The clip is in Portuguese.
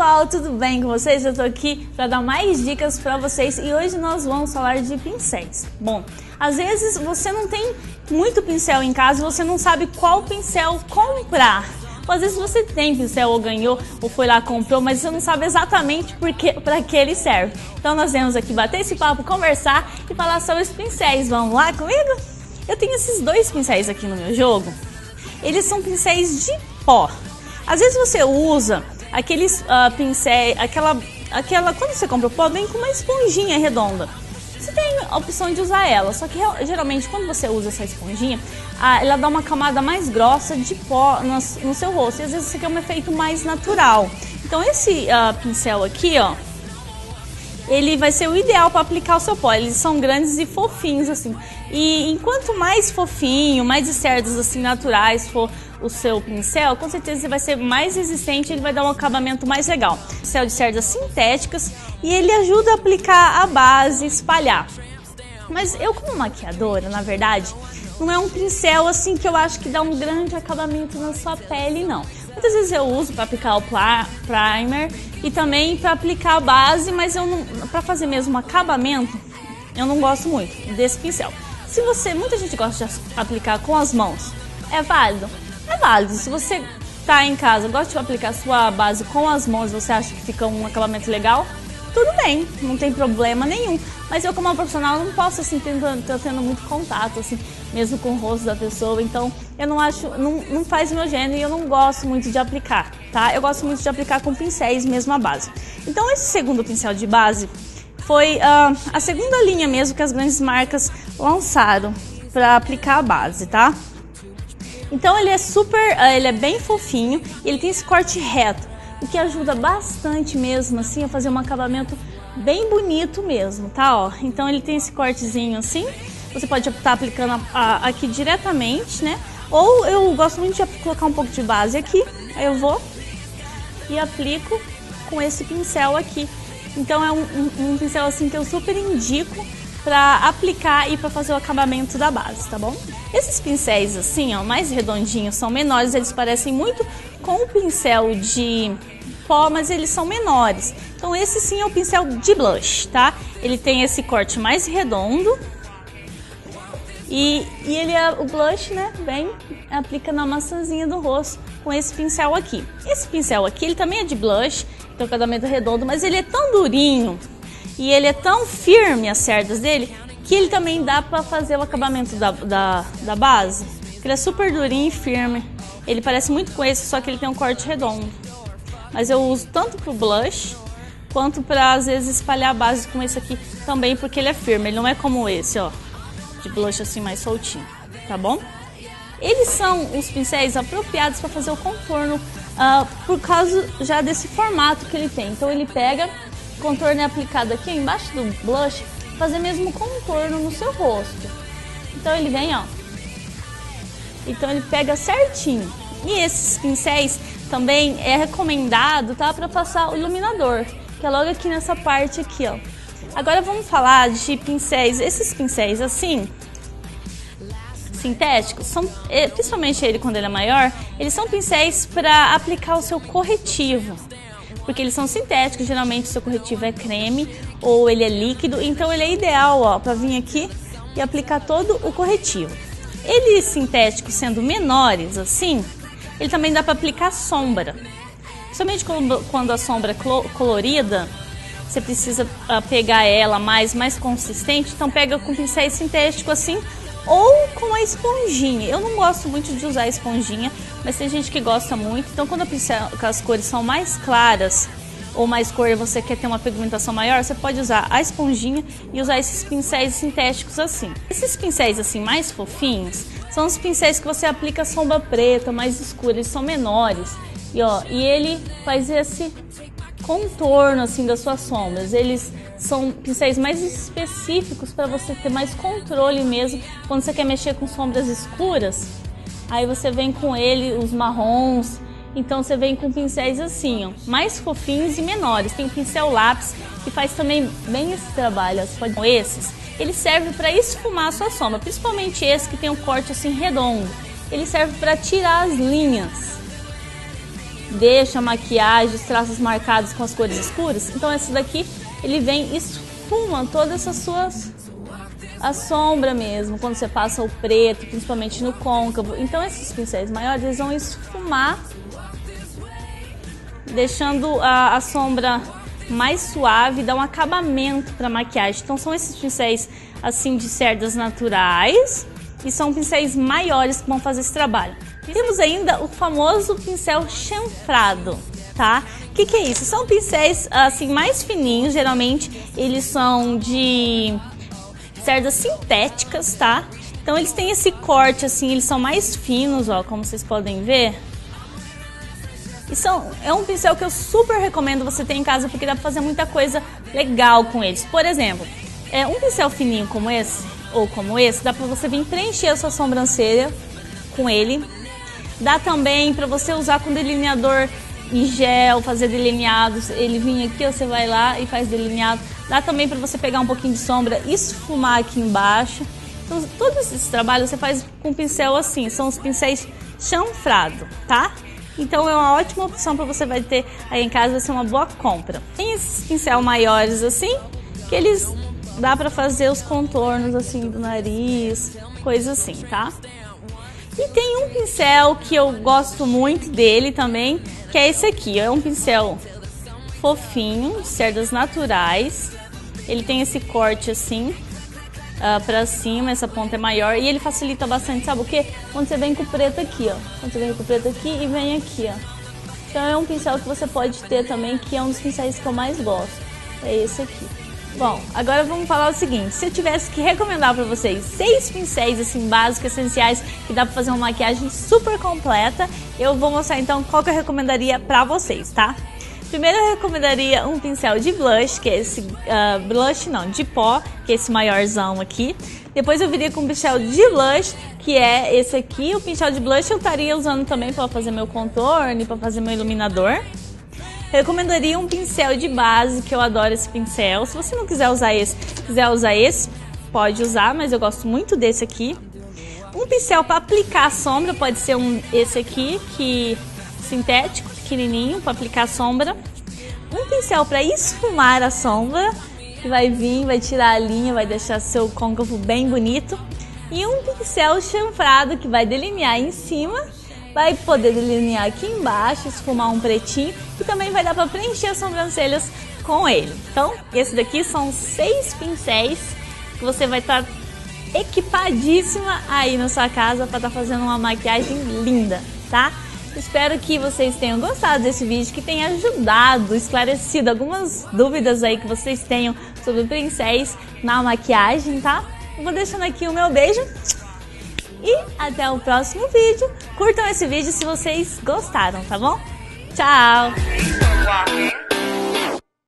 pessoal, tudo bem com vocês? Eu tô aqui para dar mais dicas para vocês e hoje nós vamos falar de pincéis. Bom, às vezes você não tem muito pincel em casa e você não sabe qual pincel comprar. Ou às vezes você tem pincel ou ganhou ou foi lá comprou, mas você não sabe exatamente para que ele serve. Então nós vamos aqui bater esse papo, conversar e falar sobre os pincéis. Vamos lá comigo? Eu tenho esses dois pincéis aqui no meu jogo. Eles são pincéis de pó. Às vezes você usa aqueles pincéis, quando você compra o pó, vem com uma esponjinha redonda. Você tem a opção de usar ela, só que geralmente quando você usa essa esponjinha, ela dá uma camada mais grossa de pó no seu rosto. E às vezes você quer um efeito mais natural. Então esse pincel aqui, ó, ele vai ser o ideal para aplicar o seu pó. Eles são grandes e fofinhos assim. E enquanto mais fofinho, mais de cerdas assim naturais for o seu pincel, com certeza ele vai ser mais resistente, ele vai dar um acabamento mais legal. Pincel de cerdas sintéticas e ele ajuda a aplicar a base, espalhar. Mas eu como maquiadora, na verdade, não é um pincel assim que eu acho que dá um grande acabamento na sua pele, não. Muitas vezes eu uso para aplicar o primer e também para aplicar a base, mas para fazer mesmo acabamento, eu não gosto muito desse pincel. Muita gente gosta de aplicar com as mãos, é válido? É válido. Se você tá em casa, gosta de aplicar a sua base com as mãos e você acha que fica um acabamento legal, tudo bem, não tem problema nenhum. Mas eu como uma profissional não posso assim tendo muito contato assim, mesmo com o rosto da pessoa, então eu não acho, não faz o meu gênero e eu não gosto muito de aplicar, tá? Eu gosto muito de aplicar com pincéis mesmo a base. Então esse segundo pincel de base foi a segunda linha mesmo que as grandes marcas lançaram para aplicar a base, tá? Então ele é bem fofinho e ele tem esse corte reto, o que ajuda bastante mesmo assim a fazer um acabamento bem bonito mesmo, tá? Ó, então ele tem esse cortezinho assim, você pode estar aplicando aqui diretamente, né? Ou eu gosto muito de colocar um pouco de base aqui, aí eu vou e aplico com esse pincel aqui. Então é um pincel assim que eu super indico para aplicar e para fazer o acabamento da base, tá bom? Esses pincéis assim, ó, mais redondinhos, são menores, eles parecem muito com o pincel de pó, mas eles são menores. Então esse sim é o pincel de blush, tá? Ele tem esse corte mais redondo e ele é o blush, né? Aplica na maçãzinha do rosto com esse pincel aqui. Esse pincel aqui, ele também é de blush, tem um acabamento redondo, mas ele é tão durinho e ele é tão firme as cerdas dele que ele também dá para fazer o acabamento da base. Ele é super durinho e firme. Ele parece muito com esse, só que ele tem um corte redondo. Mas eu uso tanto pro blush quanto para às vezes espalhar a base com esse aqui também, porque ele é firme. Ele não é como esse, ó, de blush assim mais soltinho, tá bom? Eles são os pincéis apropriados para fazer o contorno por causa já desse formato que ele tem. Então ele pega, o contorno é aplicado aqui embaixo do blush, fazer mesmo contorno no seu rosto. Então ele vem, ó. Então ele pega certinho. E esses pincéis também é recomendado, tá, para passar o iluminador, que é logo aqui nessa parte aqui, ó. Agora vamos falar de pincéis. Esses pincéis assim, sintéticos, são, principalmente ele quando ele é maior, eles são pincéis para aplicar o seu corretivo. Porque eles são sintéticos, geralmente o seu corretivo é creme ou ele é líquido, então ele é ideal, ó, para vir aqui e aplicar todo o corretivo. Eles sintéticos sendo menores assim, ele também dá para aplicar sombra. Principalmente quando a sombra é colorida, você precisa pegar ela mais consistente, então pega com pincéis sintéticos assim, ou com a esponjinha. Eu não gosto muito de usar a esponjinha, mas tem gente que gosta muito. Então quando as cores são mais claras ou mais cor e você quer ter uma pigmentação maior, você pode usar a esponjinha e usar esses pincéis sintéticos assim. Esses pincéis assim mais fofinhos são os pincéis que você aplica sombra preta, mais escura, eles são menores. E ele faz esse contorno assim das suas sombras. Eles são pincéis mais específicos para você ter mais controle mesmo quando você quer mexer com sombras escuras. Aí você vem com ele, os marrons. Então você vem com pincéis assim, ó, mais fofinhos e menores. Tem o pincel lápis que faz também bem esse trabalho. Com esses, ele serve para esfumar a sua sombra, principalmente esse que tem um corte assim redondo. Ele serve para tirar as linhas. deixa a maquiagem, os traços marcados com as cores escuras. Então esse daqui, ele vem e esfuma todas essas a sombra mesmo, quando você passa o preto, principalmente no côncavo. Então esses pincéis maiores, eles vão esfumar, deixando a sombra mais suave, dá um acabamento para a maquiagem. Então são esses pincéis assim de cerdas naturais e são pincéis maiores que vão fazer esse trabalho. Temos ainda o famoso pincel chanfrado, tá? O que é isso? São pincéis assim mais fininhos, geralmente eles são de cerdas sintéticas, tá? Então eles têm esse corte assim, eles são mais finos, ó, como vocês podem ver. É um pincel que eu super recomendo você ter em casa, porque dá pra fazer muita coisa legal com eles. Por exemplo, um pincel fininho como esse, ou como esse, dá pra você vir preencher a sua sobrancelha com ele. Dá também pra você usar com delineador em gel, fazer delineados. Ele vem aqui, você vai lá e faz delineado. Dá também pra você pegar um pouquinho de sombra e esfumar aqui embaixo. Então, todos esses trabalhos você faz com pincel assim, são os pincéis chanfrado, tá? Então é uma ótima opção para você vai ter aí em casa, vai ser uma boa compra. Tem esses pincel maiores assim, que eles dá para fazer os contornos assim do nariz, coisa assim, tá? E tem um pincel que eu gosto muito dele também, que é esse aqui. É um pincel fofinho, de cerdas naturais. Ele tem esse corte assim, pra cima, essa ponta é maior e ele facilita bastante, sabe o que? Quando você vem com o preto aqui, ó. Quando você vem com o preto aqui e vem aqui, ó. Então é um pincel que você pode ter também, que é um dos pincéis que eu mais gosto. É esse aqui. Bom, agora vamos falar o seguinte. Se eu tivesse que recomendar pra vocês 6 pincéis assim básicos, essenciais, que dá pra fazer uma maquiagem super completa, eu vou mostrar então qual que eu recomendaria pra vocês, tá? Primeiro eu recomendaria um pincel de blush, que é esse de pó, que é esse maiorzão aqui. Depois eu viria com um pincel de blush, que é esse aqui. O pincel de blush eu estaria usando também para fazer meu contorno e para fazer meu iluminador. Eu recomendaria um pincel de base, que eu adoro esse pincel. Se você não quiser usar esse, pode usar, mas eu gosto muito desse aqui. Um pincel para aplicar a sombra pode ser esse aqui, que sintético, pequenininho, para aplicar a sombra. Um pincel para esfumar a sombra, que vai vir, vai tirar a linha, vai deixar seu côncavo bem bonito. E um pincel chanfrado, que vai delinear em cima, vai poder delinear aqui embaixo, esfumar um pretinho, e também vai dar para preencher as sobrancelhas com ele. Então, esse daqui são 6 pincéis que você vai estar equipadíssima aí na sua casa para estar fazendo uma maquiagem linda, tá? Espero que vocês tenham gostado desse vídeo, que tenha ajudado, esclarecido algumas dúvidas aí que vocês tenham sobre pincéis na maquiagem, tá? Eu vou deixando aqui o meu beijo e até o próximo vídeo. Curtam esse vídeo se vocês gostaram, tá bom? Tchau!